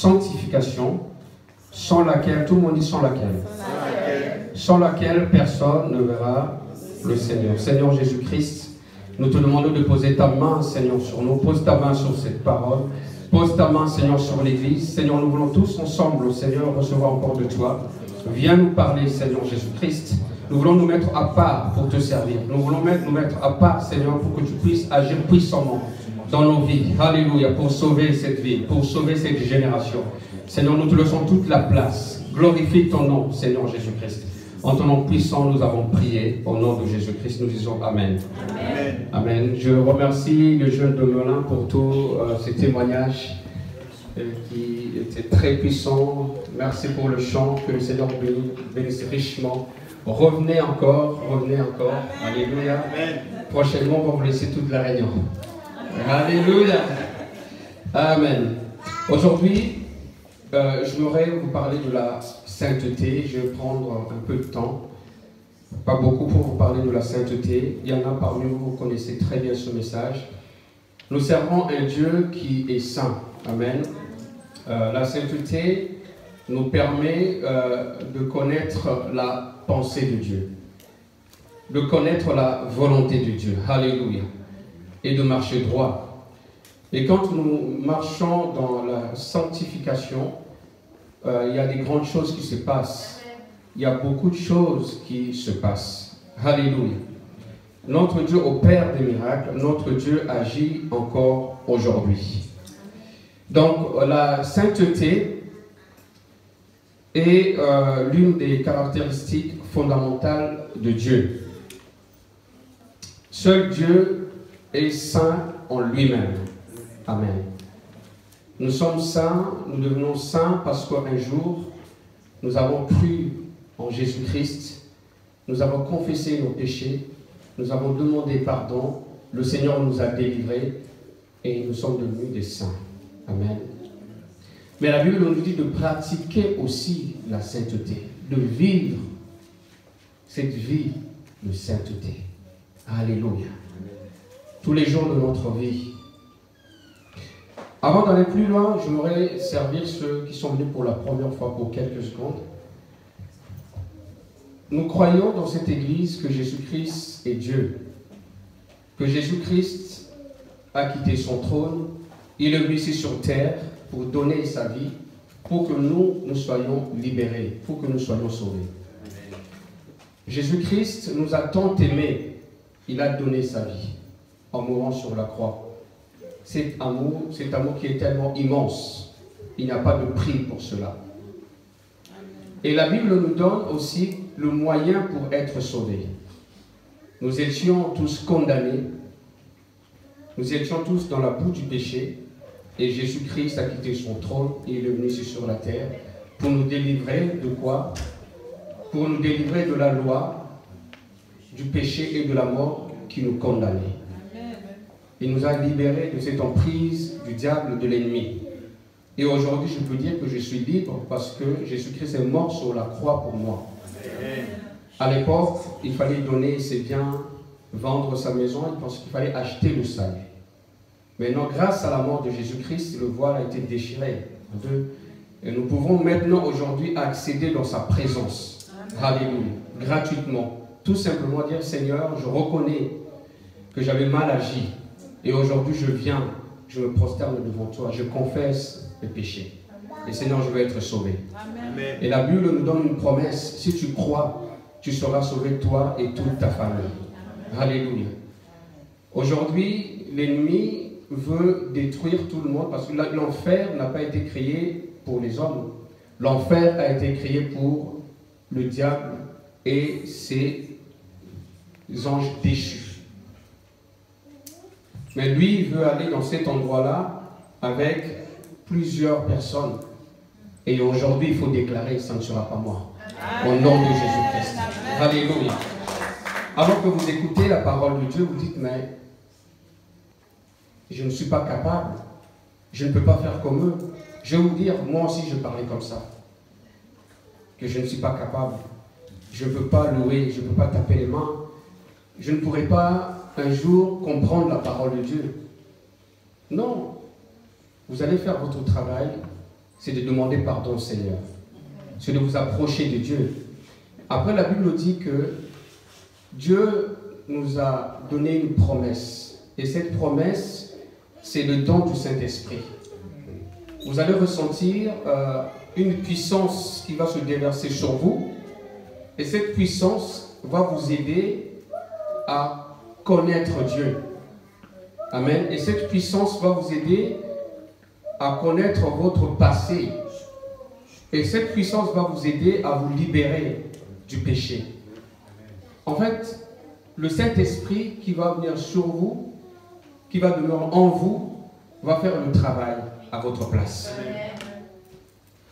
sanctification, sans laquelle, tout le monde dit sans laquelle, sans laquelle personne ne verra le Seigneur. Seigneur Jésus-Christ, nous te demandons de poser ta main, Seigneur, sur nous. Pose ta main sur cette parole. Pose ta main, Seigneur, sur l'Église. Seigneur, nous voulons tous ensemble, Seigneur, recevoir encore de toi. Viens nous parler, Seigneur Jésus-Christ. Nous voulons nous mettre à part pour te servir. Nous voulons nous mettre à part, Seigneur, pour que tu puisses agir puissamment dans nos vies. Alléluia, pour sauver cette vie, pour sauver cette génération. Seigneur, nous te laissons toute la place. Glorifie ton nom, Seigneur Jésus-Christ. En ton nom puissant, nous avons prié. Au nom de Jésus-Christ, nous disons Amen. Amen. Amen. Je remercie le jeune de Melun pour tous ces témoignages qui étaient très puissants. Merci pour le chant. Que le Seigneur bénisse richement. Revenez encore, revenez encore. Alléluia. Amen. Prochainement, on va vous laisser toute la réunion. Alléluia. Amen. Aujourd'hui, je voudrais vous parler de la sainteté. Je vais prendre un peu de temps, pas beaucoup, pour vous parler de la sainteté. Il y en a parmi vous, vous connaissez très bien ce message. Nous servons un Dieu qui est saint. Amen. La sainteté nous permet de connaître la pensée de Dieu, de connaître la volonté de Dieu. Alléluia. Et de marcher droit. Et quand nous marchons dans la sanctification, il y a des grandes choses qui se passent. Il y a beaucoup de choses qui se passent. Alléluia. Notre Dieu opère des miracles. Notre Dieu agit encore aujourd'hui. Donc, la sainteté est l'une des caractéristiques fondamentales de Dieu. Seul Dieu est saint en lui-même. Amen. Nous sommes saints, nous devenons saints parce qu'un jour, nous avons cru en Jésus-Christ, nous avons confessé nos péchés, nous avons demandé pardon, le Seigneur nous a délivrés et nous sommes devenus des saints. Amen. Mais la Bible nous dit de pratiquer aussi la sainteté, de vivre cette vie de sainteté. Alléluia. Tous les jours de notre vie. Avant d'aller plus loin, je voudrais servir ceux qui sont venus pour la première fois pour quelques secondes. Nous croyons dans cette église que Jésus-Christ est Dieu, que Jésus-Christ a quitté son trône, il est venu ici sur terre pour donner sa vie, pour que nous soyons libérés, pour que nous soyons sauvés. Jésus-Christ nous a tant aimés, il a donné sa vie en mourant sur la croix. Cet amour qui est tellement immense, il n'y a pas de prix pour cela. Et la Bible nous donne aussi le moyen pour être sauvés. Nous étions tous condamnés, nous étions tous dans la boue du péché, et Jésus-Christ a quitté son trône, et il est venu ici sur la terre, pour nous délivrer de quoi? Pour nous délivrer de la loi, du péché et de la mort qui nous condamnait. Il nous a libérés de cette emprise du diable, de l'ennemi. Et aujourd'hui, je peux dire que je suis libre parce que Jésus-Christ est mort sur la croix pour moi. À l'époque, il fallait donner ses biens, vendre sa maison, parce qu'il fallait acheter le salut. Maintenant, grâce à la mort de Jésus-Christ, le voile a été déchiré en deux. Et nous pouvons maintenant, aujourd'hui, accéder dans sa présence. Alléluia. Gratuitement. Tout simplement dire, Seigneur, je reconnais que j'avais mal agi. Et aujourd'hui, je viens, je me prosterne devant toi, je confesse mes péchés. Et Seigneur, je veux être sauvé. Amen. Et la Bible nous donne une promesse. Si tu crois, tu seras sauvé, toi et toute ta famille. Amen. Alléluia. Aujourd'hui, l'ennemi veut détruire tout le monde parce que l'enfer n'a pas été créé pour les hommes. L'enfer a été créé pour le diable et ses anges déchus. Mais lui, il veut aller dans cet endroit-là avec plusieurs personnes. Et aujourd'hui, il faut déclarer, ça ne sera pas moi. Au nom de Jésus-Christ. Alléluia. Alors que vous écoutez la parole de Dieu, vous dites, mais je ne suis pas capable. Je ne peux pas faire comme eux. Je vais vous dire, moi aussi, je parlais comme ça. Que je ne suis pas capable. Je ne peux pas louer, je ne peux pas taper les mains. Je ne pourrai pas un jour comprendre la parole de Dieu. Non. Vous allez faire votre travail, c'est de demander pardon au Seigneur. C'est de vous approcher de Dieu. Après, la Bible dit que Dieu nous a donné une promesse. Et cette promesse, c'est le don du Saint-Esprit. Vous allez ressentir une puissance qui va se déverser sur vous. Et cette puissance va vous aider à connaître Dieu. Amen. Et cette puissance va vous aider à connaître votre passé. Et cette puissance va vous aider à vous libérer du péché. En fait, le Saint-Esprit qui va venir sur vous, qui va demeurer en vous, va faire le travail à votre place.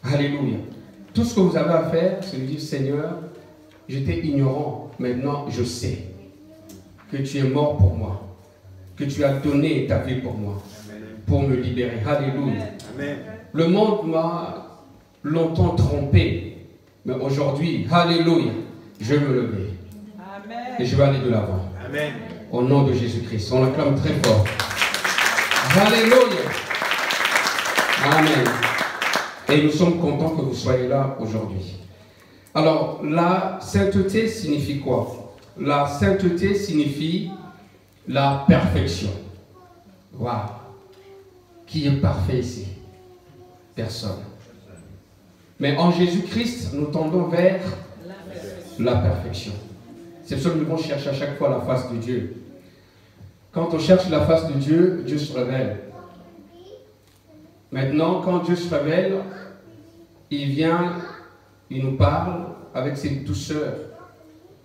Alléluia. Tout ce que vous avez à faire, c'est de dire, Seigneur, j'étais ignorant, maintenant je sais que tu es mort pour moi, que tu as donné ta vie pour moi, pour me libérer. Alléluia. Amen. Le monde m'a longtemps trompé, mais aujourd'hui, alléluia, je vais me lever. Amen. Et je vais aller de l'avant. Amen. Au nom de Jésus-Christ. On l'acclame très fort. Alléluia. Amen. Et nous sommes contents que vous soyez là aujourd'hui. Alors, la sainteté signifie quoi? La sainteté signifie la perfection. Waouh! Qui est parfait ici? Personne. Mais en Jésus-Christ, nous tendons vers la perfection. C'est pour ça que nous devons chercher à chaque fois la face de Dieu. Quand on cherche la face de Dieu, Dieu se révèle. Maintenant, quand Dieu se révèle, il vient, il nous parle avec cette douceur.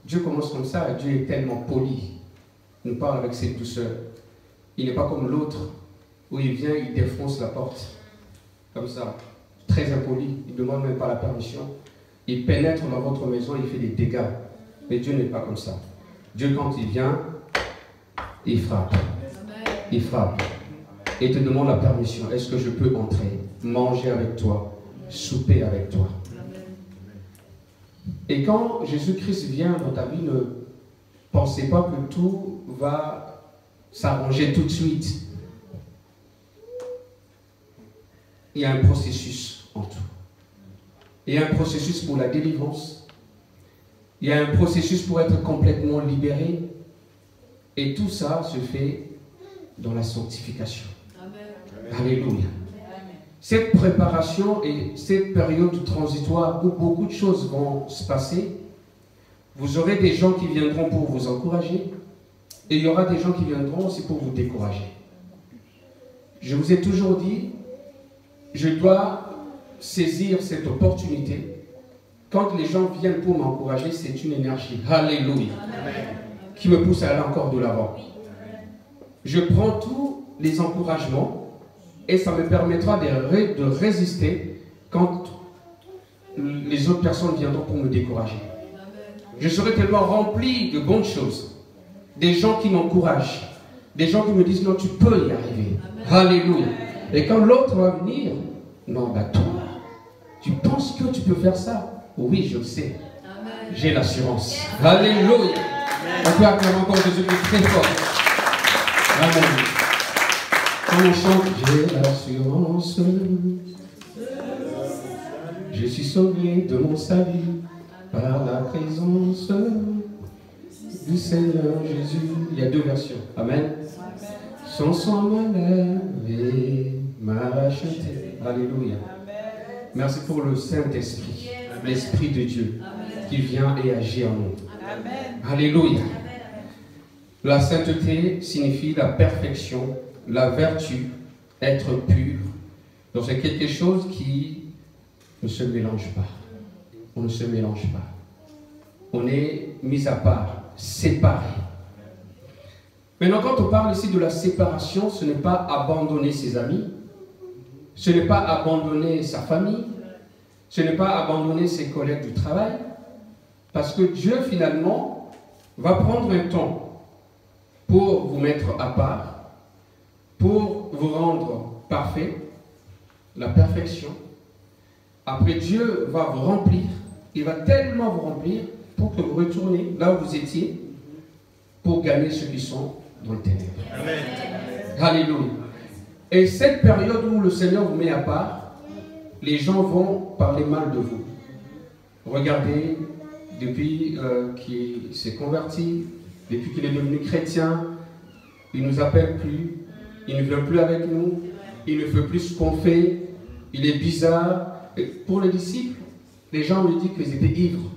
Dieu commence comme ça, Dieu est tellement poli. Il nous parle avec cette douceur. Il n'est pas comme l'autre, où il vient, il défonce la porte. Comme ça, très impoli, il ne demande même pas la permission. Il pénètre dans votre maison, il fait des dégâts. Mais Dieu n'est pas comme ça. Dieu, quand il vient, il frappe. Il frappe. Et te demande la permission. Est-ce que je peux entrer, manger avec toi, souper avec toi? Et quand Jésus-Christ vient dans ta vie, ne pensez pas que tout va s'arranger tout de suite. Il y a un processus en tout. Il y a un processus pour la délivrance. Il y a un processus pour être complètement libéré. Et tout ça se fait dans la sanctification. Amen. Alléluia. Amen. Cette préparation et cette période transitoire où beaucoup de choses vont se passer, vous aurez des gens qui viendront pour vous encourager et il y aura des gens qui viendront aussi pour vous décourager. Je vous ai toujours dit, je dois saisir cette opportunité. Quand les gens viennent pour m'encourager, c'est une énergie, alléluia, qui me pousse à aller encore de l'avant. Je prends tous les encouragements et ça me permettra de résister quand les autres personnes viendront pour me décourager. Je serai tellement rempli de bonnes choses, des gens qui m'encouragent, des gens qui me disent non, tu peux y arriver. Alléluia. Et quand l'autre va venir, non, bah toi, tu penses que tu peux faire ça? Oui, je le sais. J'ai l'assurance. Alléluia. On peut acclamer encore Jésus-Christ très fort. Amen. Quand on chante, j'ai l'assurance. Je suis sauvé de mon salut par la présence du Seigneur Jésus. Il y a deux versions. Amen. Son sang m'a lavé, m'a racheté. Alléluia. Merci pour le Saint-Esprit, l'Esprit de Dieu qui vient et agit en nous. Amen. Alléluia. La sainteté signifie la perfection, la vertu, être pur. Donc c'est quelque chose qui ne se mélange pas. On ne se mélange pas. On est mis à part, séparé. Maintenant, quand on parle ici de la séparation, ce n'est pas abandonner ses amis, ce n'est pas abandonner sa famille, ce n'est pas abandonner ses collègues du travail, parce que Dieu finalement va prendre un temps pour vous mettre à part, pour vous rendre parfait, la perfection. Après, Dieu va vous remplir, il va tellement vous remplir pour que vous retournez là où vous étiez, pour gagner ceux qui sont dans le ténèbre. Amen. Alléluia. Et cette période où le Seigneur vous met à part, les gens vont parler mal de vous. Regardez, depuis qu'il s'est converti, depuis qu'il est devenu chrétien, il ne nous appelle plus, il ne vient plus avec nous, il ne fait plus ce qu'on fait, il est bizarre. Et pour les disciples, les gens lui disent qu'ils étaient ivres.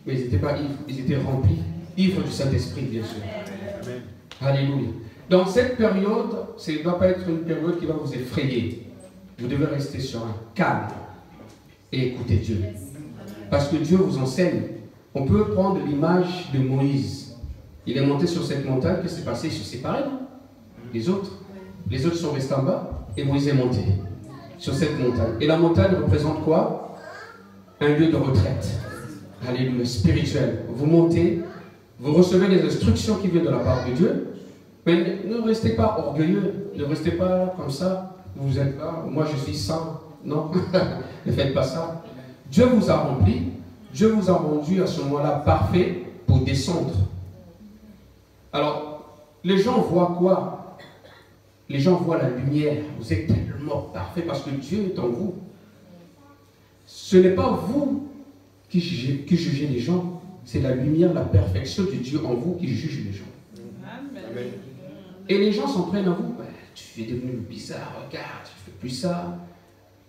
Mais ils n'étaient pas ivres, ils étaient remplis, ivres du Saint-Esprit, bien sûr. Amen. Alléluia. Dans cette période, ce ne doit pas être une période qui va vous effrayer. Vous devez rester sur un calme et écouter Dieu. Parce que Dieu vous enseigne. On peut prendre l'image de Moïse. Il est monté sur cette montagne, qu'est-ce qui s'est passé? Il se séparait, non? Les autres sont restés en bas et Moïse est monté sur cette montagne. Et la montagne représente quoi? Un lieu de retraite. Alléluia, spirituel. Vous montez, vous recevez les instructions qui viennent de la part de Dieu, mais ne restez pas orgueilleux, ne restez pas comme ça. Vous êtes là, moi je suis saint. Non, ne faites pas ça. Dieu vous a rempli, Dieu vous a rendu à ce moment-là parfait pour descendre. Alors, les gens voient quoi? Les gens voient la lumière. Vous êtes tellement parfait parce que Dieu est en vous. Ce n'est pas vous qui jugez les gens, c'est la lumière, la perfection de Dieu en vous qui juge les gens. Amen. Et les gens s'en prennent à vous. Ben, tu es devenu bizarre, regarde, tu ne fais plus ça.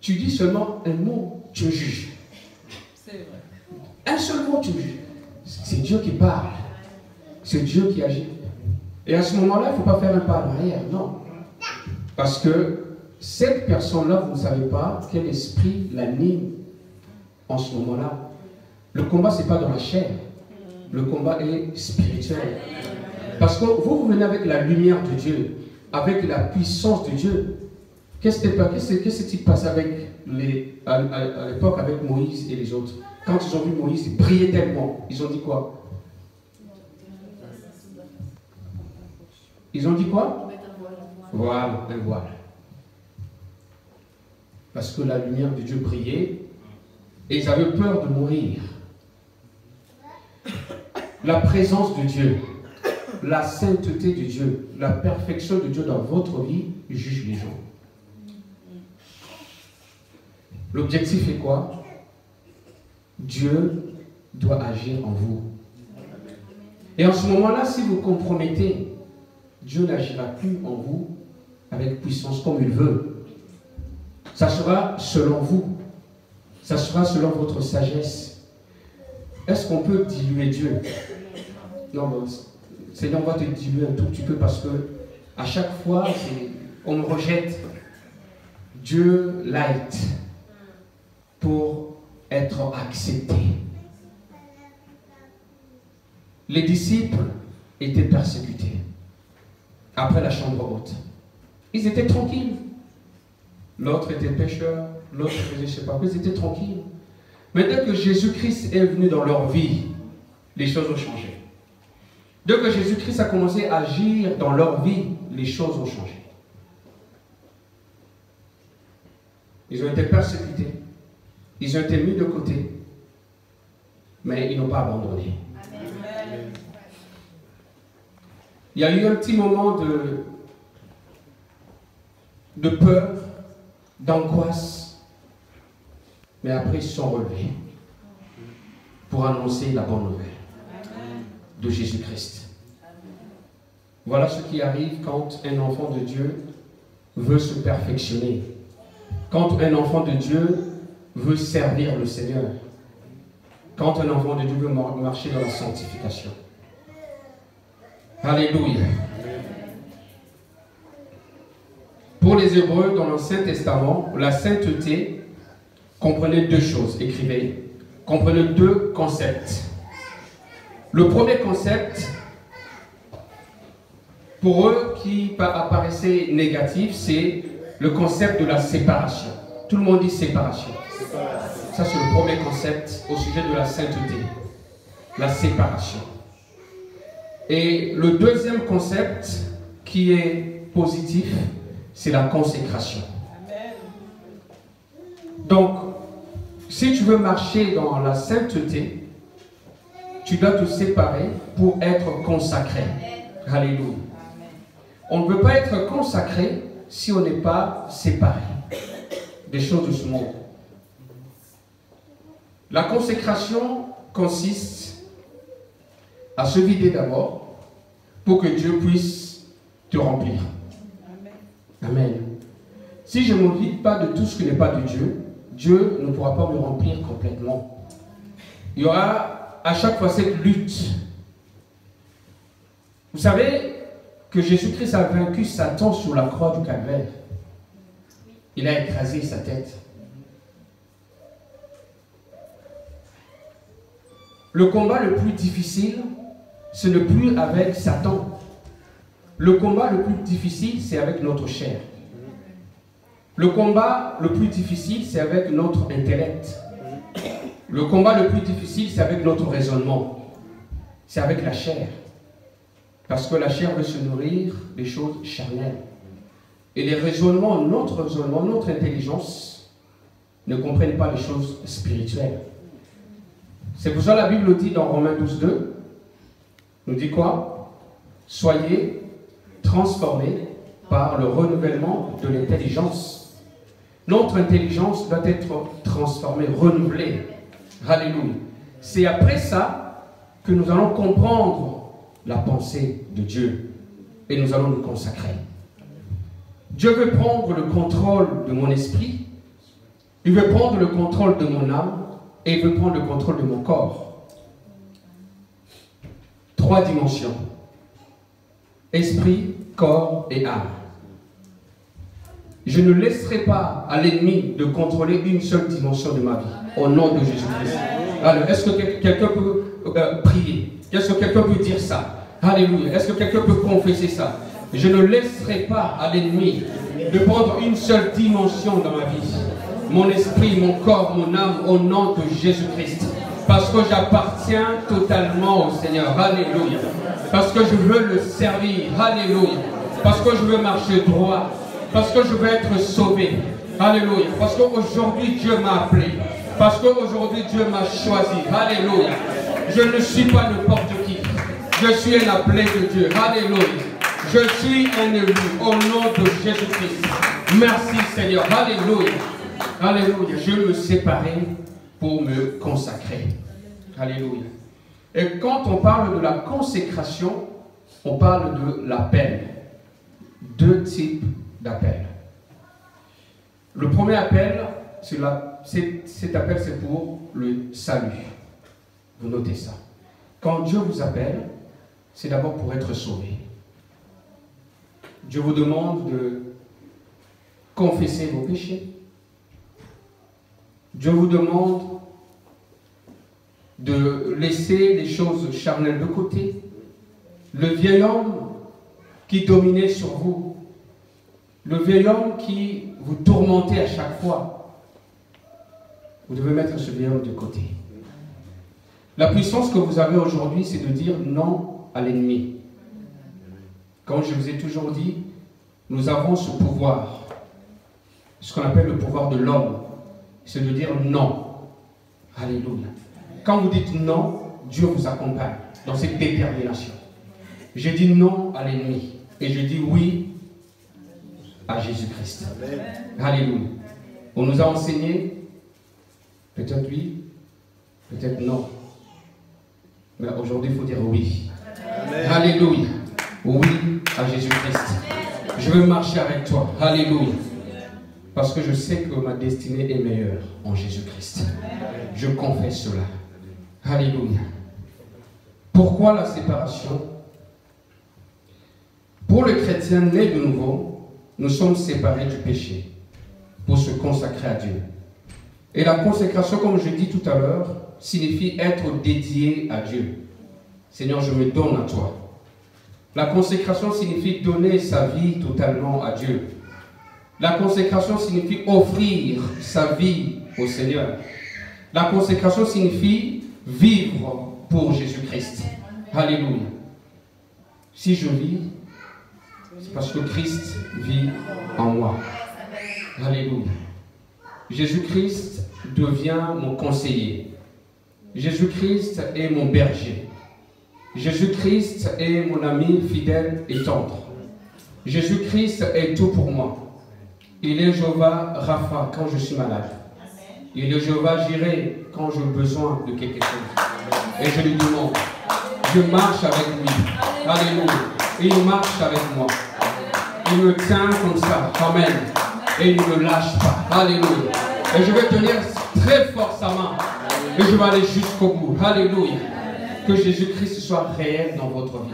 Tu dis seulement un mot, tu me juges. C'est vrai. Un seul mot, tu me juges. C'est Dieu qui parle. C'est Dieu qui agit. Et à ce moment-là, il ne faut pas faire un pas en arrière, non. Parce que cette personne-là, vous ne savez pas quel esprit l'anime en ce moment-là. Le combat, ce n'est pas dans la chair. Le combat est spirituel. Parce que vous venez avec la lumière de Dieu, avec la puissance de Dieu. Qu'est-ce qui passe à l'époque avec Moïse et les autres? Quand ils ont vu Moïse briller tellement, ils ont dit quoi? Ils ont dit quoi? Voilà, un voile. Parce que la lumière de Dieu brillait et ils avaient peur de mourir. La présence de Dieu, la sainteté de Dieu, la perfection de Dieu dans votre vie juge les gens. L'objectif est quoi? Dieu doit agir en vous. Et en ce moment-là, si vous compromettez, Dieu n'agira plus en vous avec puissance comme il veut. Ça sera selon vous. Ça sera selon votre sagesse. Est-ce qu'on peut diluer Dieu? Non, mais Seigneur, on va te diluer un tout petit peu parce que à chaque fois, on me rejette. Dieu light pour être accepté. Les disciples étaient persécutés après la chambre haute. Ils étaient tranquilles. L'autre était pécheur, l'autre faisait je ne sais pas quoi, ils étaient tranquilles. Mais dès que Jésus-Christ est venu dans leur vie, les choses ont changé. Dès que Jésus-Christ a commencé à agir dans leur vie, les choses ont changé. Ils ont été persécutés, ils ont été mis de côté, mais ils n'ont pas abandonné. Amen. Il y a eu un petit moment de peur, d'angoisse, mais après ils se sont relevés pour annoncer la bonne nouvelle de Jésus-Christ. Voilà ce qui arrive quand un enfant de Dieu veut se perfectionner. Quand un enfant de Dieu veut servir le Seigneur. Quand un enfant de Dieu veut marcher dans la sanctification. Alléluia. Pour les Hébreux, dans l'Ancien Testament, la sainteté comprenait deux choses. Écrivez. Comprenait deux concepts. Le premier concept, pour eux, qui apparaissait négatif, c'est le concept de la séparation. Tout le monde dit séparation. Ça, c'est le premier concept au sujet de la sainteté. La séparation. Et le deuxième concept, qui est positif, c'est la consécration. Donc, si tu veux marcher dans la sainteté, tu dois te séparer pour être consacré. Alléluia. On ne peut pas être consacré si on n'est pas séparé. des choses de ce monde. La consécration consiste à se vider d'abord pour que Dieu puisse te remplir. Amen. Si je ne me vide pas de tout ce qui n'est pas de Dieu, Dieu ne pourra pas me remplir complètement. Il y aura à chaque fois cette lutte. Vous savez que Jésus-Christ a vaincu Satan sur la croix du calvaire. Il a écrasé sa tête. Le combat le plus difficile, ce n'est plus avec Satan. Le combat le plus difficile, c'est avec notre chair. Le combat le plus difficile, c'est avec notre intellect. Le combat le plus difficile, c'est avec notre raisonnement. C'est avec la chair. Parce que la chair veut se nourrir des choses charnelles. Et les raisonnements, notre intelligence, ne comprennent pas les choses spirituelles. C'est pour ça que la Bible dit dans Romains 12:2, nous dit quoi? Soyez transformés par le renouvellement de l'intelligence. Notre intelligence doit être transformée, renouvelée. Alléluia. C'est après ça que nous allons comprendre la pensée de Dieu et nous allons nous consacrer. Dieu veut prendre le contrôle de mon esprit, il veut prendre le contrôle de mon âme et il veut prendre le contrôle de mon corps. 3 dimensions. Esprit, corps et âme. Je ne laisserai pas à l'ennemi de contrôler une seule dimension de ma vie. Au nom de Jésus-Christ. Alors, est-ce que quelqu'un peut prier? Est-ce que quelqu'un peut dire ça? Alléluia. Est-ce que quelqu'un peut confesser ça? Je ne laisserai pas à l'ennemi de prendre une seule dimension dans ma vie. Mon esprit, mon corps, mon âme, au nom de Jésus-Christ. Parce que j'appartiens totalement au Seigneur. Alléluia. Parce que je veux le servir. Alléluia. Parce que je veux marcher droit. Parce que je veux être sauvé. Alléluia. Parce qu'aujourd'hui Dieu m'a appelé. Parce qu'aujourd'hui Dieu m'a choisi. Alléluia. Je ne suis pas n'importe qui. Je suis un appelé de Dieu. Alléluia. Je suis un élu au nom de Jésus-Christ. Merci Seigneur. Alléluia. Alléluia. Je me séparais pour me consacrer. Alléluia. Et quand on parle de la consécration, on parle de l'appel. 2 types d'appels. Le premier appel, cet appel c'est pour le salut. Vous notez ça. Quand Dieu vous appelle, c'est d'abord pour être sauvé. Dieu vous demande de confesser vos péchés. Dieu vous demande de laisser les choses charnelles de côté. Le vieil homme qui dominait sur vous. Le vieil homme qui vous tourmentait à chaque fois. Vous devez mettre ce vieil homme de côté. La puissance que vous avez aujourd'hui, c'est de dire non à l'ennemi. Comme je vous ai toujours dit, nous avons ce pouvoir, ce qu'on appelle le pouvoir de l'homme, c'est de dire non. Alléluia. Quand vous dites non, Dieu vous accompagne dans cette détermination. J'ai dit non à l'ennemi et je dis oui à Jésus-Christ. Alléluia. On nous a enseigné, peut-être oui, peut-être non. Mais aujourd'hui, il faut dire oui. Amen. Alléluia. Oui à Jésus-Christ. Je veux marcher avec toi. Alléluia. Parce que je sais que ma destinée est meilleure en Jésus-Christ. Je confesse cela. Alléluia. Pourquoi la séparation? Pour le chrétien né de nouveau, nous sommes séparés du péché pour se consacrer à Dieu. Et la consécration, comme je dis tout à l'heure, signifie être dédié à Dieu. Seigneur, je me donne à toi. La consécration signifie donner sa vie totalement à Dieu. La consécration signifie offrir sa vie au Seigneur. La consécration signifie vivre pour Jésus-Christ. Alléluia. Si je vis, c'est parce que Christ vit en moi. Alléluia. Jésus-Christ devient mon conseiller. Jésus-Christ est mon berger. Jésus-Christ est mon ami fidèle et tendre. Jésus-Christ est tout pour moi. Il est Jéhovah Rapha quand je suis malade. Il est Jéhovah Jireh quand j'ai besoin de quelque chose. Et je lui demande. Je marche avec lui. Alléluia. Et il marche avec moi. Il me tient comme ça. Amen. Et il ne me lâche pas. Alléluia. Et je vais tenir très fort sa main. Et je vais aller jusqu'au bout. Alléluia. Que Jésus-Christ soit réel dans votre vie.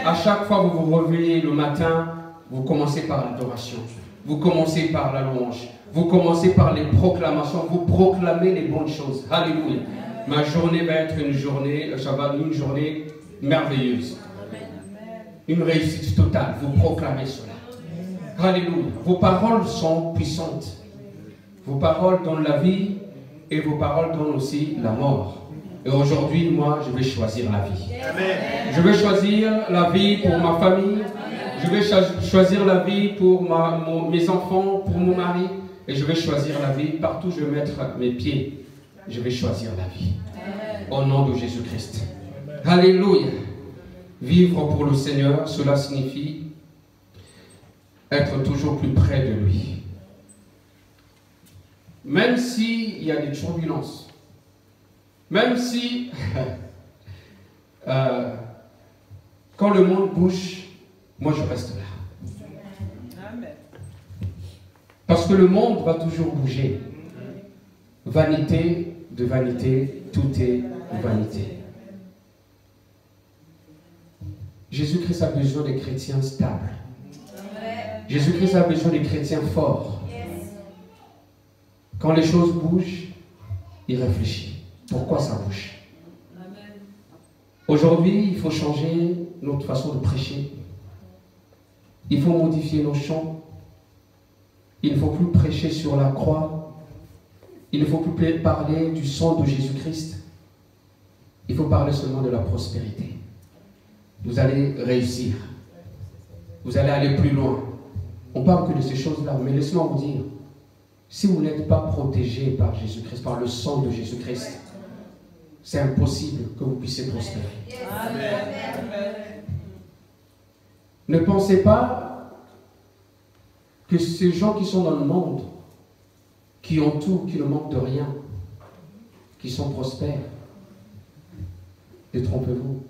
À chaque fois que vous vous réveillez le matin, vous commencez par l'adoration. Vous commencez par la louange. Vous commencez par les proclamations. Vous proclamez les bonnes choses. Alléluia. Ma journée va être une journée, ça va être une journée merveilleuse. Une réussite totale. Vous proclamez cela. Alléluia. Vos paroles sont puissantes. Vos paroles donnent la vie et vos paroles donnent aussi la mort. Et aujourd'hui, moi, je vais choisir la vie. Amen. Je vais choisir la vie pour ma famille. Je vais choisir la vie pour mes enfants, pour mon mari. Et je vais choisir la vie. Partout où je vais mettre mes pieds, je vais choisir la vie. Amen. Au nom de Jésus-Christ. Alléluia. Vivre pour le Seigneur, cela signifie être toujours plus près de lui. Même s'il y a des turbulences, même si quand le monde bouge, moi je reste là. Parce que le monde va toujours bouger. Vanité de vanité, tout est vanité. Jésus-Christ a besoin des chrétiens stables. Jésus-Christ a besoin des chrétiens forts. Quand les choses bougent, il réfléchit. Pourquoi ça bouge? Aujourd'hui, il faut changer notre façon de prêcher. Il faut modifier nos chants. Il ne faut plus prêcher sur la croix. Il ne faut plus parler du sang de Jésus-Christ. Il faut parler seulement de la prospérité. Vous allez réussir. Vous allez aller plus loin. On parle que de ces choses-là, mais laissez-moi vous dire, si vous n'êtes pas protégé par Jésus-Christ, par le sang de Jésus-Christ, c'est impossible que vous puissiez prospérer. Amen. Ne pensez pas que ces gens qui sont dans le monde, qui ont tout, qui ne manquent de rien, qui sont prospères, détrompez-vous.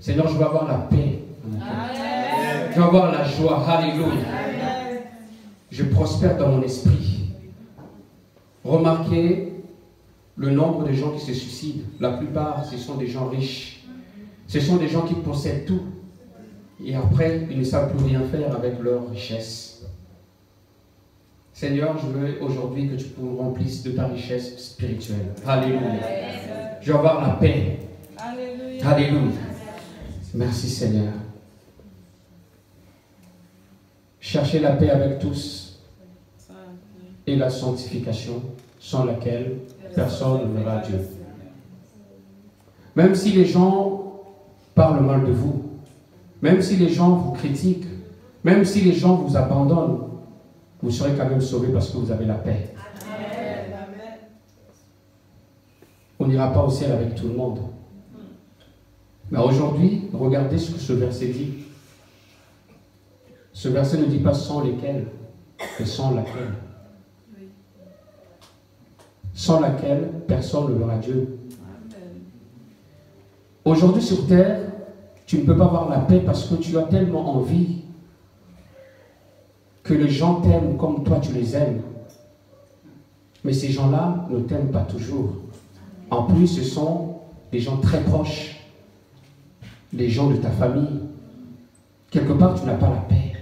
Seigneur, je veux avoir la paix. Amen. Je veux avoir la joie. Alléluia. Amen. Je prospère dans mon esprit. Remarquez le nombre de gens qui se suicident. La plupart, ce sont des gens riches. Ce sont des gens qui possèdent tout. Et après, ils ne savent plus rien faire avec leur richesse. Seigneur, je veux aujourd'hui que tu nous remplisses de ta richesse spirituelle. Alléluia. Je veux avoir la paix. Alléluia. Alléluia. Merci Seigneur. Cherchez la paix avec tous et la sanctification sans laquelle personne ne verra Dieu. Même si les gens parlent mal de vous, même si les gens vous critiquent, même si les gens vous abandonnent, vous serez quand même sauvés parce que vous avez la paix. Amen. On n'ira pas au ciel avec tout le monde. Mais aujourd'hui, regardez ce que ce verset dit. Ce verset ne dit pas sans lesquels, mais sans laquelle. Sans laquelle personne ne verra Dieu. Aujourd'hui sur terre, tu ne peux pas avoir la paix parce que tu as tellement envie que les gens t'aiment comme toi tu les aimes. Mais ces gens-là ne t'aiment pas toujours. En plus, ce sont des gens très proches. Les gens de ta famille. Quelque part, tu n'as pas la paix.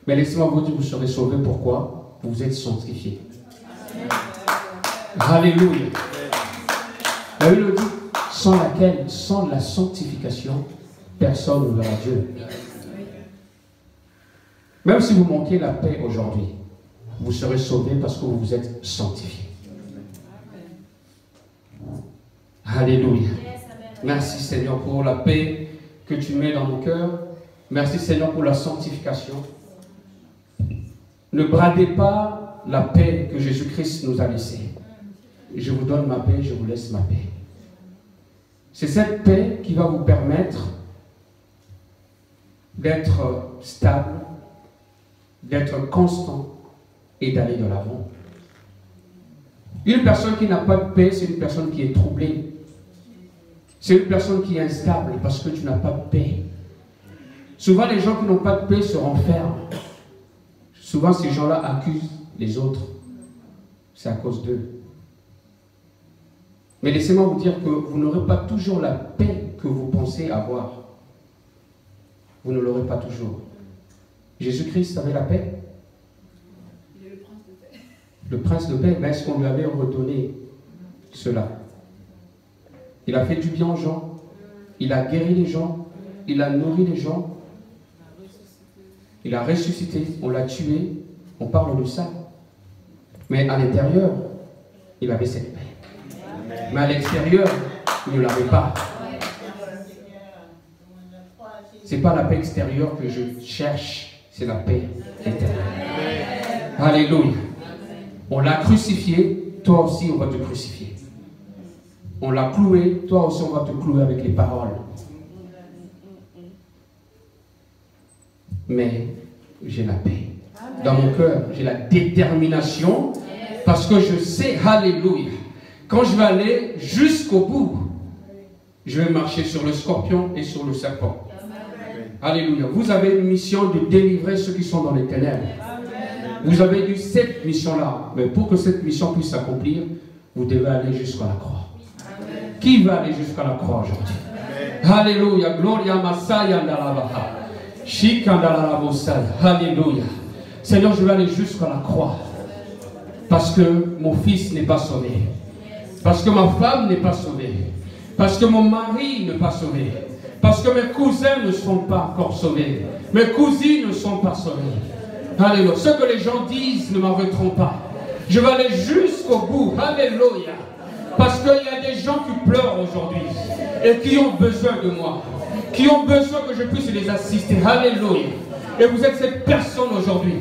Mais laissez-moi vous dire, vous serez sauvés. Pourquoi? Vous êtes sanctifiés. Alléluia. La Bible dit, sans laquelle, sans la sanctification, personne ne verra Dieu. Même si vous manquez la paix aujourd'hui, vous serez sauvés parce que vous vous êtes sanctifiés. Alléluia. Merci Seigneur pour la paix que tu mets dans nos cœurs. Merci Seigneur pour la sanctification. Ne bradez pas la paix que Jésus-Christ nous a laissée. Je vous donne ma paix, je vous laisse ma paix. C'est cette paix qui va vous permettre d'être stable, d'être constant et d'aller de l'avant. Une personne qui n'a pas de paix, c'est une personne qui est troublée. C'est une personne qui est instable parce que tu n'as pas de paix. Souvent, les gens qui n'ont pas de paix se renferment. Souvent, ces gens-là accusent les autres. C'est à cause d'eux. Mais laissez-moi vous dire que vous n'aurez pas toujours la paix que vous pensez avoir. Vous ne l'aurez pas toujours. Jésus-Christ avait la paix. Il est le prince de paix. Le prince de paix, mais est-ce qu'on lui avait redonné cela? Il a fait du bien aux gens. Il a guéri les gens. Il a nourri les gens. Il a ressuscité. On l'a tué. On parle de ça. Mais à l'intérieur, il avait cette paix. Mais à l'extérieur, il ne l'avait pas. Ce n'est pas la paix extérieure que je cherche, c'est la paix intérieure. Alléluia. On l'a crucifié, toi aussi on va te crucifier. On l'a cloué, toi aussi on va te clouer avec les paroles. Mais j'ai la paix. Dans mon cœur, j'ai la détermination parce que je sais, alléluia, quand je vais aller jusqu'au bout, je vais marcher sur le scorpion et sur le serpent. Alléluia. Vous avez une mission de délivrer ceux qui sont dans les ténèbres. Vous avez eu cette mission-là. Mais pour que cette mission puisse s'accomplir, vous devez aller jusqu'à la croix. Qui va aller jusqu'à la croix aujourd'hui? Alléluia. Gloria Masaya Ndalabaha. Shikandalabosaya. Alléluia. Seigneur, je vais aller jusqu'à la croix. Parce que mon fils n'est pas sauvé. Parce que ma femme n'est pas sauvée. Parce que mon mari n'est pas sauvé. Parce que mes cousins ne sont pas encore sauvés. Mes cousines ne sont pas sauvées. Alléluia. Ce que les gens disent ne m'arrêteront pas. Je vais aller jusqu'au bout. Alléluia. Parce qu'il y a des gens qui pleurent aujourd'hui. Et qui ont besoin de moi. Qui ont besoin que je puisse les assister. Alléluia. Et vous êtes cette personne aujourd'hui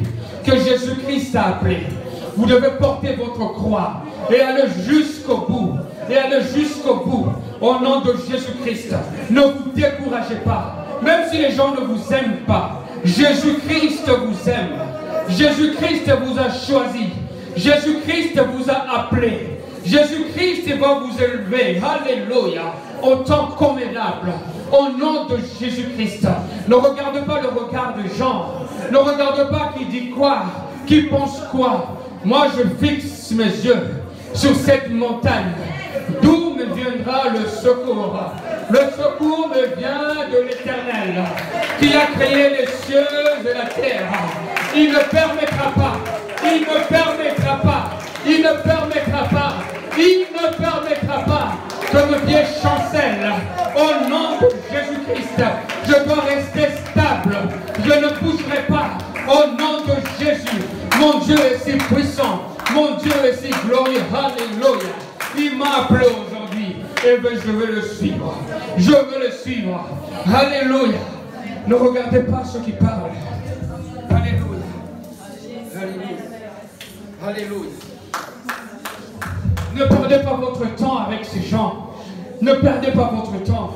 que Jésus-Christ a appelée. Vous devez porter votre croix et aller jusqu'au bout. Et aller jusqu'au bout. Au nom de Jésus-Christ. Ne vous découragez pas. Même si les gens ne vous aiment pas. Jésus-Christ vous aime. Jésus-Christ vous a choisi. Jésus-Christ vous a appelé. Jésus-Christ va vous élever. Alléluia. Au temps convenable. Au nom de Jésus-Christ. Ne regarde pas le regard des gens. Ne regarde pas qui dit quoi. Qui pense quoi. Moi je fixe mes yeux sur cette montagne. D'où me viendra le secours? Le secours me vient de l'Éternel, qui a créé les cieux et la terre. Il ne permettra pas, il ne permettra pas, il ne permettra pas, il ne permettra pas que mes pieds chancellent. Au nom de Jésus-Christ, je dois rester stable, je ne bougerai pas. Au nom de Jésus, mon Dieu est si puissant, mon Dieu est si glorieux. Alléluia. Il m'a appelé aujourd'hui. Et bien je vais le suivre. Je vais le suivre. Alléluia. Ne regardez pas ceux qui parlent. Alléluia. Alléluia. Alléluia. Ne perdez pas votre temps avec ces gens. Ne perdez pas votre temps.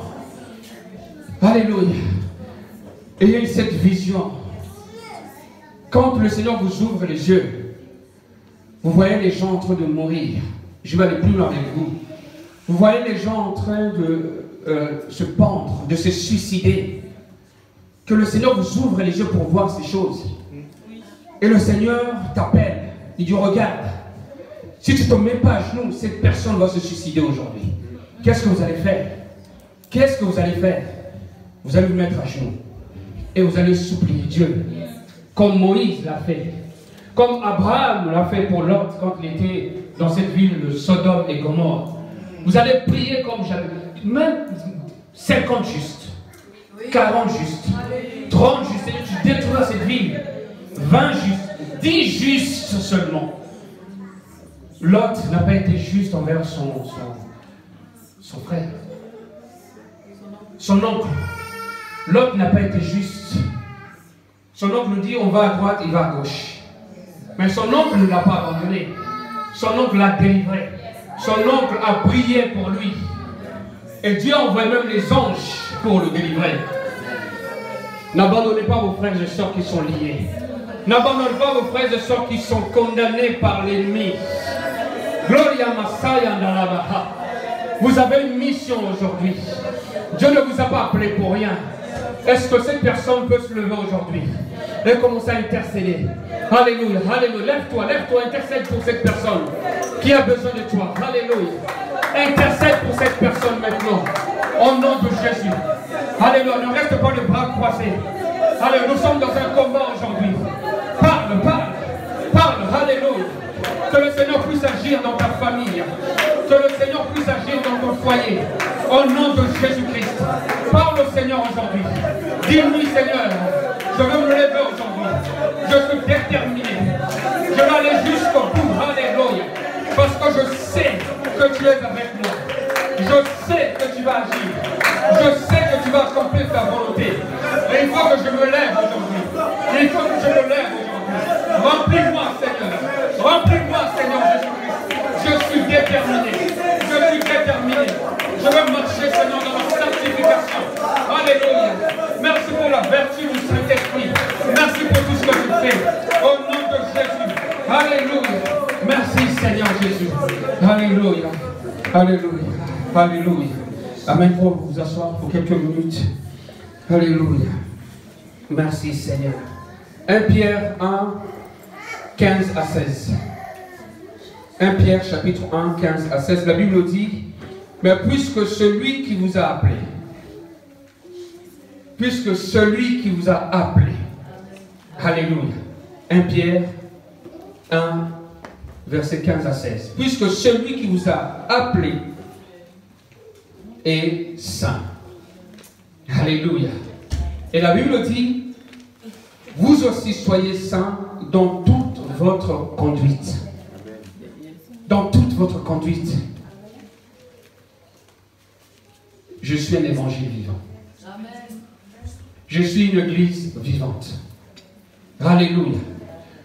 Alléluia. Ayez cette vision. Quand le Seigneur vous ouvre les yeux, vous voyez les gens en train de mourir. Je vais aller plus loin avec vous. Vous voyez les gens en train de se pendre, de se suicider. Que le Seigneur vous ouvre les yeux pour voir ces choses. Et le Seigneur t'appelle. Il dit, regarde, si tu ne te mets pas à genoux, cette personne va se suicider aujourd'hui. Qu'est-ce que vous allez faire? Qu'est-ce que vous allez faire? Vous allez vous mettre à genoux. Et vous allez supplier Dieu. Comme Moïse l'a fait. Comme Abraham l'a fait pour Lot quand il était dans cette ville de Sodome et Gomorrhe. Vous allez prier comme jamais. Même 50 justes, 40 justes, 30 justes. Et tu détruis cette ville. 20 justes, 10 justes seulement. Lot n'a pas été juste envers son frère. Son oncle. Lot n'a pas été juste. Son oncle nous dit on va à droite, il va à gauche. Mais son oncle ne l'a pas abandonné. Son oncle l'a délivré. Son oncle a prié pour lui. Et Dieu envoie même les anges pour le délivrer. N'abandonnez pas vos frères et sœurs qui sont liés. N'abandonne pas vos frères et sœurs qui sont condamnés par l'ennemi. Gloria Masaya Ndalabaha. Vous avez une mission aujourd'hui. Dieu ne vous a pas appelé pour rien. Est-ce que cette personne peut se lever aujourd'hui et commencer à intercéder? Alléluia, alléluia. Lève-toi, lève-toi, intercède pour cette personne qui a besoin de toi. Alléluia. Intercède pour cette personne maintenant. Au nom de Jésus. Alléluia. Ne reste pas les bras croisés. Alléluia. Nous sommes dans un combat aujourd'hui. Parle, parle, parle. Alléluia. Que le Seigneur puisse agir dans ta famille. Que le Seigneur puisse agir dans ton foyer. Au nom de Jésus-Christ. Parle au Seigneur aujourd'hui. Dis-lui, Seigneur, je veux me lever aujourd'hui. Je suis déterminé. Je vais aller jusqu'au bout. Alléluia. Parce que je sais que tu es avec moi. Je sais que tu vas agir. Je sais que tu vas accomplir ta volonté. Et il faut que je me lève aujourd'hui. Il faut que je me lève aujourd'hui. Remplis-moi, Seigneur. Remplis-moi, Seigneur Jésus-Christ. Je suis déterminé. Je suis déterminé. Je veux marcher, Seigneur, dans la sanctification. Alléluia. Merci pour la vertu du Saint-Esprit. Merci pour tout ce que tu fais. Au nom de Jésus. Alléluia. Merci, Seigneur Jésus. Alléluia. Alléluia. Alléluia. Amen. Pour vous asseoir pour quelques minutes. Alléluia. Merci, Seigneur. 1 Pierre 1, 15 à 16. 1 Pierre chapitre 1, 15 à 16. La Bible dit, mais puisque celui qui vous a appelé, alléluia. 1 Pierre 1, verset 15 à 16. Puisque celui qui vous a appelé est saint. Alléluia. Et la Bible dit, vous aussi soyez saints dans toute votre conduite. Dans toute votre conduite. Je suis un évangile vivant. Je suis une église vivante. Alléluia.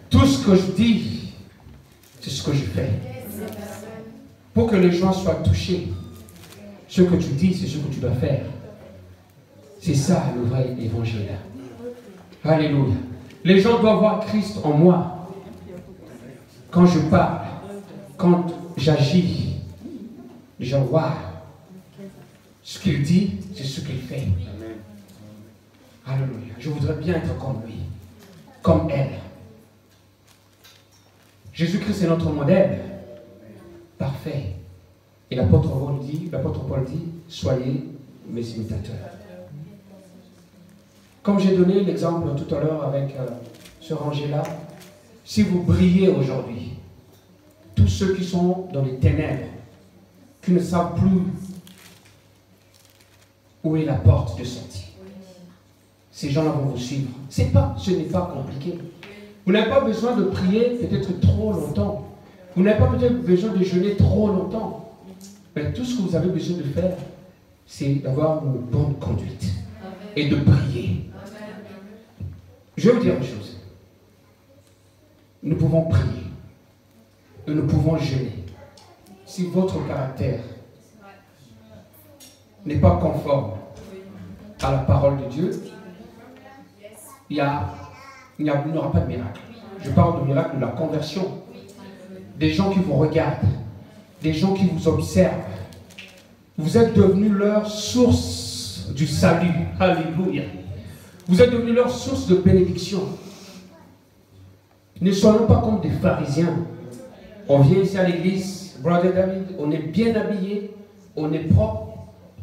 Tout ce que je dis, c'est ce que je fais. Pour que les gens soient touchés, ce que tu dis, c'est ce que tu dois faire. C'est ça le vrai évangile. Alléluia. Les gens doivent voir Christ en moi. Quand je parle, quand j'agis, les gens voient ce qu'il dit, c'est ce qu'il fait. Alléluia. Je voudrais bien être comme lui, comme elle. Jésus-Christ est notre modèle parfait. Et l'apôtre Paul dit, soyez mes imitateurs. Comme j'ai donné l'exemple tout à l'heure avec ce rangé-là, si vous brillez aujourd'hui, tous ceux qui sont dans les ténèbres, qui ne savent plus où est la porte de sortie, ces gens-là vont vous suivre. Ce n'est pas compliqué. Vous n'avez pas besoin de prier peut-être trop longtemps. Vous n'avez pas peut-être besoin de jeûner trop longtemps. Mais tout ce que vous avez besoin de faire, c'est d'avoir une bonne conduite et de prier. Je vais vous dire une chose. Nous pouvons prier et nous pouvons jeûner. Si votre caractère n'est pas conforme à la parole de Dieu, il n'y aura pas de miracle. Je parle de miracle de la conversion. Des gens qui vous regardent, des gens qui vous observent. Vous êtes devenus leur source du salut. Alléluia. Vous êtes devenus leur source de bénédiction. Ne soyons pas comme des pharisiens. On vient ici à l'église, Brother David, on est bien habillé, on est propre,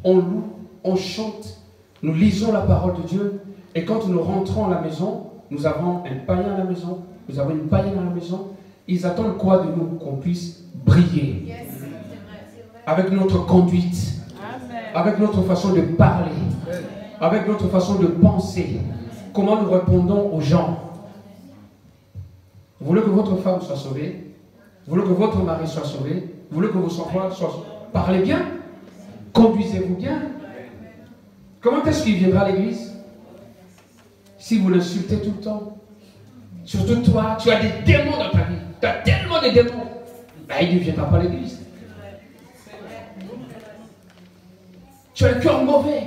on loue, on chante, nous lisons la parole de Dieu. Et quand nous rentrons à la maison, nous avons un païen à la maison, nous avons une païenne à la maison. Ils attendent quoi de nous? Qu'on puisse briller. Yes. Avec notre conduite, amen, avec notre façon de parler, avec notre façon de penser. Comment nous répondons aux gens. Vous voulez que votre femme soit sauvée? Vous voulez que votre mari soit sauvé? Vous voulez que vos enfants soient sauvés? Parlez bien. Conduisez-vous bien. Comment est-ce qu'il viendra à l'église? Si vous l'insultez tout le temps. Surtout toi, tu as des démons dans ta vie. Tu as tellement de démons. Ben, il ne viendra pas à l'église. Tu as le cœur mauvais.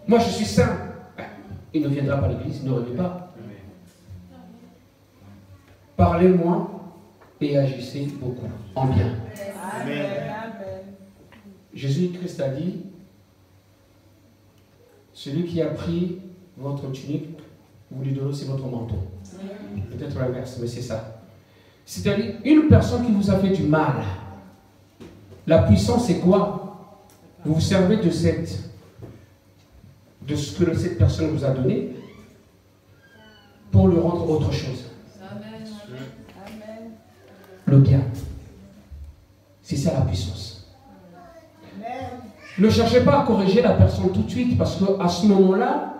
Moi, je suis saint. Ben, il ne viendra pas à l'église, il ne revient pas. Parlez moins et agissez beaucoup en bien. Amen. Jésus-Christ a dit, celui qui a pris votre tunique, vous lui donnez aussi votre manteau. Peut-être l'inverse, mais c'est ça. C'est-à-dire, une personne qui vous a fait du mal, la puissance c'est quoi? Vous vous servez de ce que cette personne vous a donné pour lui rendre autre chose. Amen. Le bien. C'est ça la puissance. Ne cherchez pas à corriger la personne tout de suite parce qu'à ce moment-là,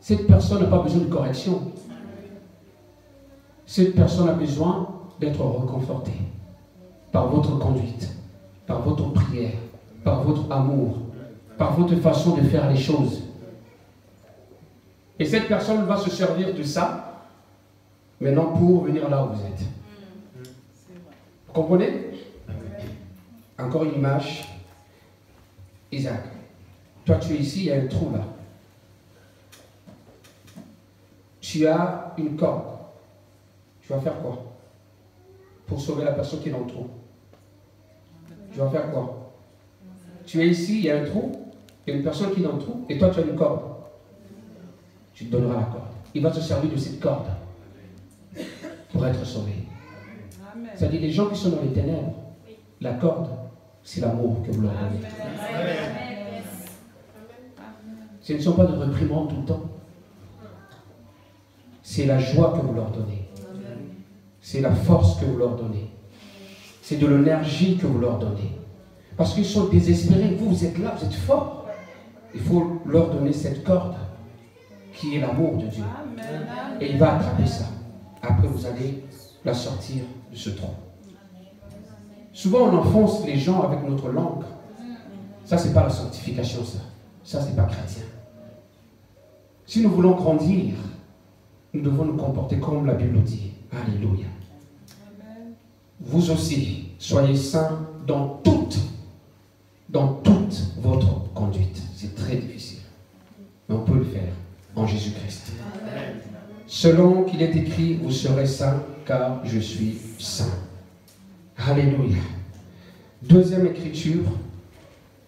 cette personne n'a pas besoin de correction. Cette personne a besoin d'être reconfortée par votre conduite, par votre prière, par votre amour, par votre façon de faire les choses. Et cette personne va se servir de ça maintenant pour venir là où vous êtes. Vous comprenez? Encore une image. Isaac, toi tu es ici, il y a un trou là. Tu as une corde. Tu vas faire quoi? Pour sauver la personne qui est dans le trou. Tu vas faire quoi? Tu es ici, il y a un trou, il y a une personne qui est dans le trou, et toi tu as une corde. Tu te donneras la corde. Il va se servir de cette corde pour être sauvé. C'est-à-dire les gens qui sont dans les ténèbres, la corde, c'est l'amour que vous leur donnez. Ce ne sont pas de réprimandes tout le temps. C'est la joie que vous leur donnez. C'est la force que vous leur donnez. C'est de l'énergie que vous leur donnez. Parce qu'ils sont désespérés. Vous, vous êtes là, vous êtes forts. Il faut leur donner cette corde qui est l'amour de Dieu. Et il va attraper ça. Après, vous allez la sortir de ce trou. Souvent, on enfonce les gens avec notre langue. Ça, c'est pas la sanctification, ça. Ça, c'est pas chrétien. Si nous voulons grandir, nous devons nous comporter comme la Bible dit. Alléluia. Vous aussi, soyez saints dans toute votre conduite. C'est très difficile. Mais on peut le faire en Jésus-Christ. Selon qu'il est écrit, vous serez saints car je suis saint. Alléluia. Deuxième écriture,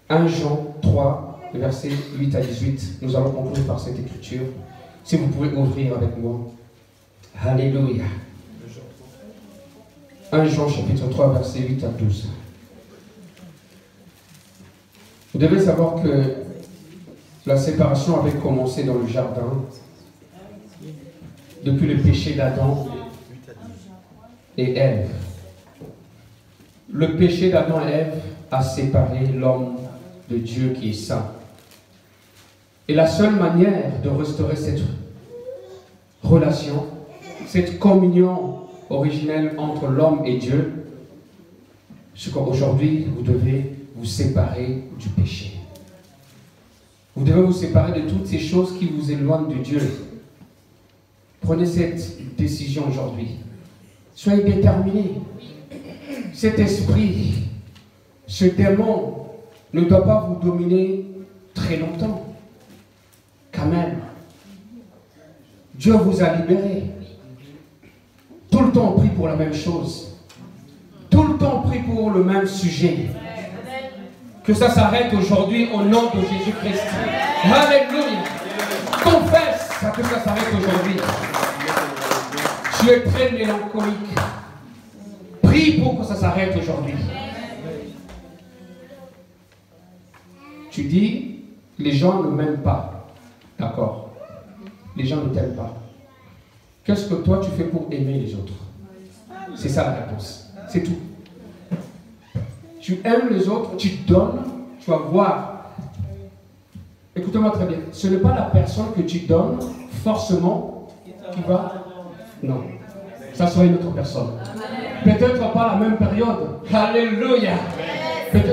1 Jean 3, versets 8 à 18. Nous allons conclure par cette écriture. Si vous pouvez ouvrir avec moi. Alléluia. 1 Jean chapitre 3, versets 8 à 12. Vous devez savoir que la séparation avait commencé dans le jardin depuis le péché d'Adam et Ève. Le péché d'Adam et Ève a séparé l'homme de Dieu qui est saint. Et la seule manière de restaurer cette relation, cette communion originelle entre l'homme et Dieu, c'est qu'aujourd'hui, vous devez vous séparer du péché. Vous devez vous séparer de toutes ces choses qui vous éloignent de Dieu. Prenez cette décision aujourd'hui. Soyez déterminés. Cet esprit, ce démon ne doit pas vous dominer très longtemps. Quand même. Dieu vous a libéré. Tout le temps on prie pour la même chose. Tout le temps on prie pour le même sujet. Que ça s'arrête aujourd'hui au nom de Jésus-Christ. Alléluia. Confesse que ça s'arrête aujourd'hui. Tu es très mélancolique. Prie pour que ça s'arrête aujourd'hui. Tu dis, les gens ne m'aiment pas. D'accord. Les gens ne t'aiment pas. Qu'est-ce que toi tu fais pour aimer les autres? C'est ça la réponse. C'est tout. Tu aimes les autres, tu donnes, tu vas voir. Écoutez-moi très bien. Ce n'est pas la personne que tu donnes forcément qui va. Non. Ça sera une autre personne. Peut-être pas la même période. Alléluia.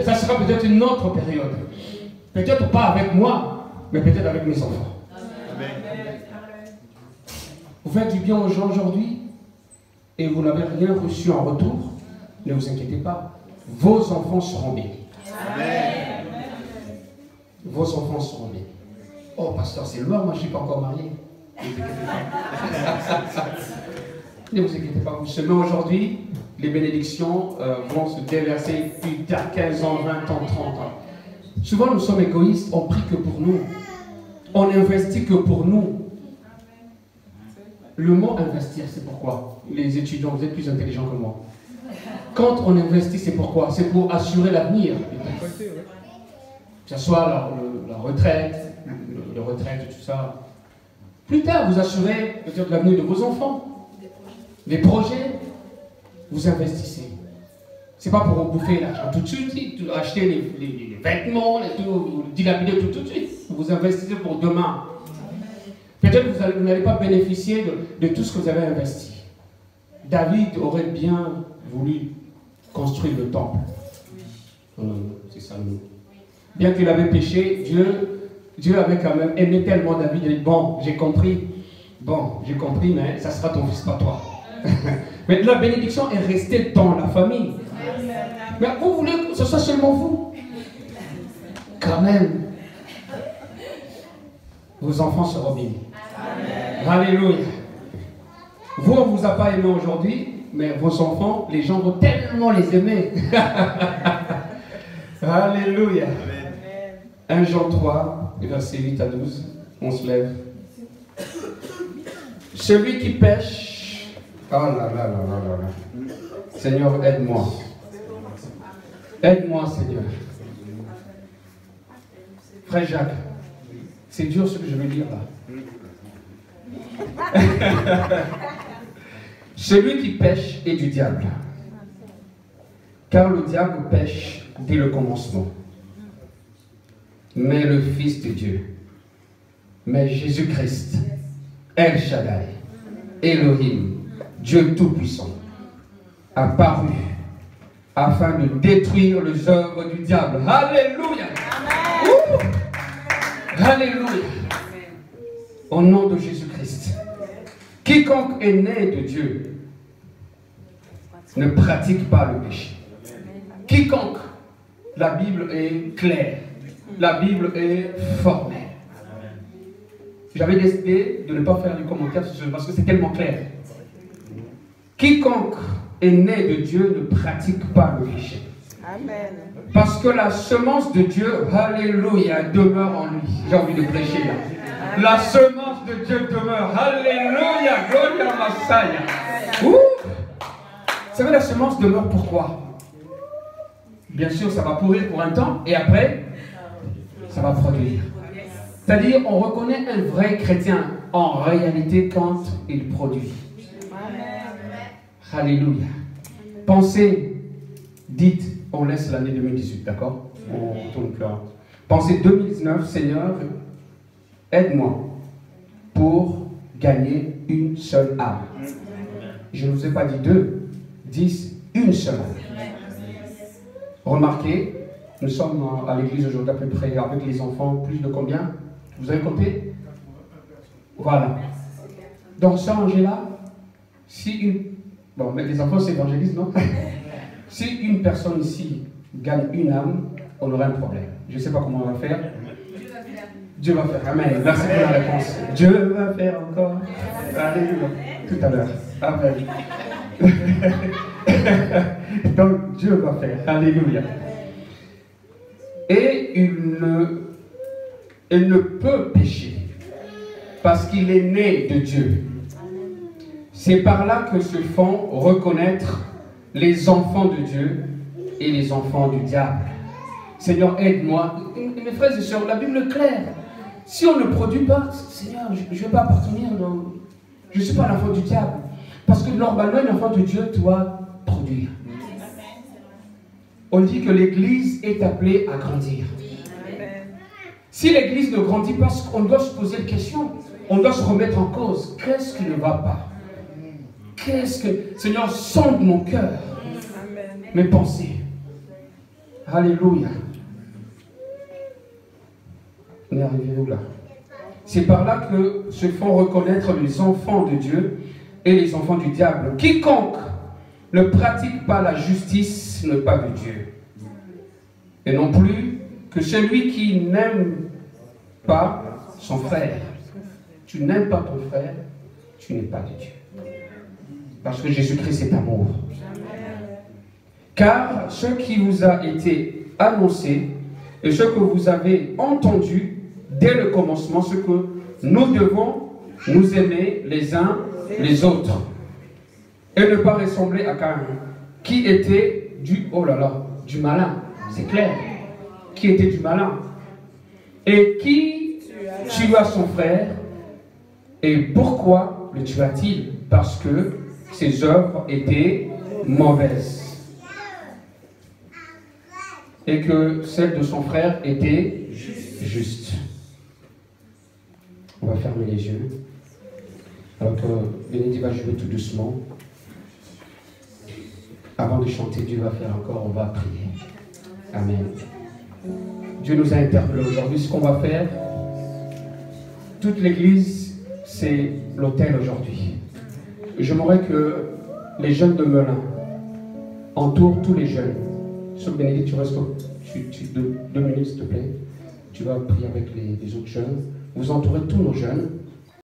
Ça sera peut-être une autre période. Peut-être pas avec moi, mais peut-être avec mes enfants. Vous faites du bien aux gens aujourd'hui et vous n'avez rien reçu en retour. Ne vous inquiétez pas. Vos enfants seront bénis. Amen. Vos enfants seront bénis. Oh, pasteur, c'est loin, moi je ne suis pas encore marié. Ne vous inquiétez pas, vous semez aujourd'hui, les bénédictions vont se déverser plus tard, 15 ans, 20 ans, 30 ans. Souvent, nous sommes égoïstes, on prie que pour nous. On n'investit que pour nous. Le mot investir, c'est pourquoi? Les étudiants, vous êtes plus intelligents que moi. Quand on investit, c'est pourquoi? C'est pour assurer l'avenir. Que ce soit la retraite, les retraites, tout ça. Plus tard, vous assurez peut-être l'avenir de vos enfants. Les projets, vous investissez. C'est pas pour bouffer l'argent tout de suite, acheter les vêtements, tout, dilapider tout de suite. Vous investissez pour demain. Peut-être que vous n'allez pas bénéficier de tout ce que vous avez investi. David aurait bien voulu construire le temple. C'est ça le mot. Bien qu'il avait péché, Dieu avait quand même aimé tellement David. Il dit, bon, j'ai compris, mais ça sera ton fils, pas toi. Mais la bénédiction est restée dans la famille. Mais vous voulez que ce soit seulement vous? Quand même. Vos enfants seront bénis. Alléluia. Vous, on ne vous a pas aimé aujourd'hui, mais vos enfants, les gens vont tellement les aimer. Alléluia. 1 Jean 3, versets 8 à 12, on se lève. Celui qui pêche, oh là là là là là là. Seigneur, aide-moi. Aide-moi, Seigneur. Frère Jacques, c'est dur ce que je veux dire là. Celui qui pêche est du diable. Car le diable pêche dès le commencement. Mais le Fils de Dieu, mais Jésus-Christ, El Shaddai, Elohim, Dieu Tout-Puissant, a paru afin de détruire les œuvres du diable. Alléluia! Alléluia! Au nom de Jésus-Christ. Quiconque est né de Dieu ne pratique pas le péché. Quiconque, la Bible est claire. La Bible est formelle. J'avais décidé de ne pas faire du commentaire parce que c'est tellement clair. Quiconque est né de Dieu ne pratique pas le péché. Amen. Parce que la semence de Dieu, alléluia, demeure en lui. J'ai envie de prêcher là. Amen. La semence de Dieu demeure. Alléluia, gloria Messiah. Vous savez, la semence demeure pourquoi? Bien sûr, ça va pourrir pour un temps et après, ça va produire. C'est-à-dire, on reconnaît un vrai chrétien en réalité quand il produit. Amen. Alléluia. Pensez, dites, on laisse l'année 2018, d'accord? On tourne là. Pensez 2019, Seigneur, aide-moi pour gagner une seule âme. Je ne vous ai pas dit 2, 10, une seule âme. Remarquez, nous sommes à l'église aujourd'hui à peu près avec les enfants, plus de combien? Vous avez compté? Voilà. Donc, ça, Angela, si une... Bon, mais les enfants, c'est évangéliste, non? Si une personne ici gagne une âme, on aura un problème. Je ne sais pas comment on va faire. Dieu va faire. Amen. Merci pour la réponse. Dieu va faire encore. Alléluia. Tout à l'heure. Amen. Donc, Dieu va faire. Alléluia. Et il ne peut pécher parce qu'il est né de Dieu. C'est par là que se font reconnaître les enfants de Dieu et les enfants du diable. Seigneur, aide-moi. Mes frères et sœurs, la Bible est claire. Si on ne produit pas, Seigneur, je ne vais pas appartenir. Je ne suis pas l'enfant du diable. Parce que normalement, l'enfant de Dieu doit produire. On dit que l'Église est appelée à grandir. Si l'Église ne grandit pas, on doit se poser une question. On doit se remettre en cause. Qu'est-ce qui ne va pas? Qu'est-ce que... Seigneur, sonde mon cœur, mes pensées. Alléluia. On est arrivé où là? C'est par là que se font reconnaître les enfants de Dieu et les enfants du diable. Quiconque ne pratique pas la justice n'est pas de Dieu. Et non plus que celui qui n'aime pas son frère. Tu n'aimes pas ton frère, tu n'es pas de Dieu. Parce que Jésus-Christ est amour. Car ce qui vous a été annoncé et ce que vous avez entendu dès le commencement, ce que nous devons nous aimer les uns les autres et ne pas ressembler à Caïn, qui était du malin, c'est clair, qui était du malin et qui tua son frère. Et pourquoi le tua-t-il? Parce que ses œuvres étaient mauvaises et que celles de son frère étaient justes. On va fermer les yeux. Alors que Bénédicte va jouer tout doucement. Avant de chanter, Dieu va faire encore, on va prier. Amen. Dieu nous a interpellés aujourd'hui. Ce qu'on va faire, toute l'église, c'est l'autel aujourd'hui. J'aimerais que les jeunes de Melun entourent tous les jeunes. Sauf Bénédicte, tu restes 2 minutes, s'il te plaît. Tu vas prier avec les autres jeunes. Vous entourez tous nos jeunes.